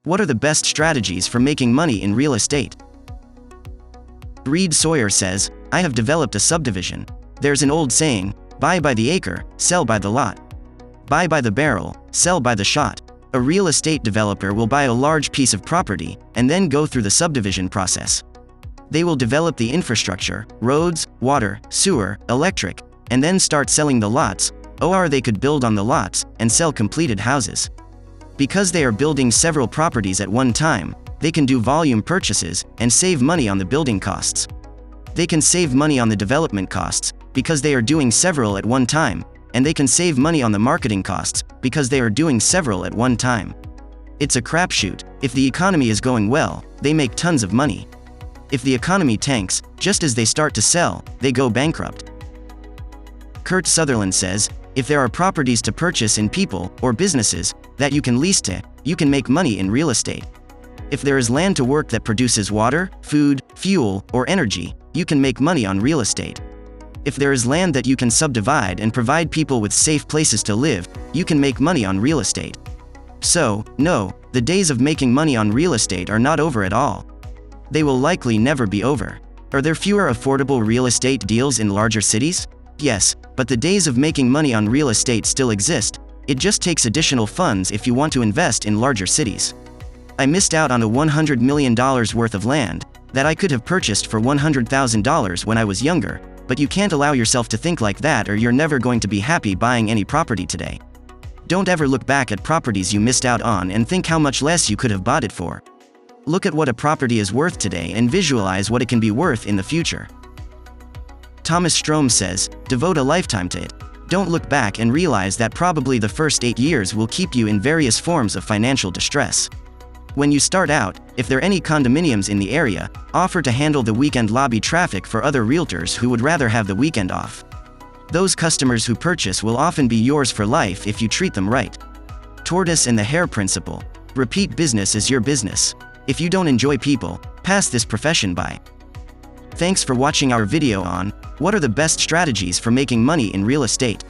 What are the best strategies for making money in real estate? Reed Sawyer says, I have developed a subdivision. There's an old saying, buy by the acre, sell by the lot. Buy by the barrel, sell by the shot. A real estate developer will buy a large piece of property, and then go through the subdivision process. They will develop the infrastructure, roads, water, sewer, electric, and then start selling the lots, or they could build on the lots, and sell completed houses. Because they are building several properties at one time, they can do volume purchases, and save money on the building costs. They can save money on the development costs, because they are doing several at one time, and they can save money on the marketing costs, because they are doing several at one time. It's a crapshoot. If the economy is going well, they make tons of money. If the economy tanks, just as they start to sell, they go bankrupt. Kurt Sutherland says, if there are properties to purchase in people, or businesses, that you can lease to, you can make money in real estate. If there is land to work that produces water, food, fuel, or energy, you can make money on real estate. If there is land that you can subdivide and provide people with safe places to live, you can make money on real estate. So, no, the days of making money on real estate are not over at all. They will likely never be over. Are there fewer affordable real estate deals in larger cities? Yes, but the days of making money on real estate still exist. It just takes additional funds if you want to invest in larger cities. I missed out on a $100 million worth of land that I could have purchased for $100,000 when I was younger, but you can't allow yourself to think like that or you're never going to be happy buying any property today. Don't ever look back at properties you missed out on and think how much less you could have bought it for. Look at what a property is worth today and visualize what it can be worth in the future. Thomas Strom says, devote a lifetime to it. Don't look back and realize that probably the first 8 years will keep you in various forms of financial distress. When you start out, if there are any condominiums in the area, offer to handle the weekend lobby traffic for other realtors who would rather have the weekend off. Those customers who purchase will often be yours for life if you treat them right. Tortoise and the hare principle. Repeat business is your business. If you don't enjoy people, pass this profession by. Thanks for watching our video on what are the best strategies for making money in real estate.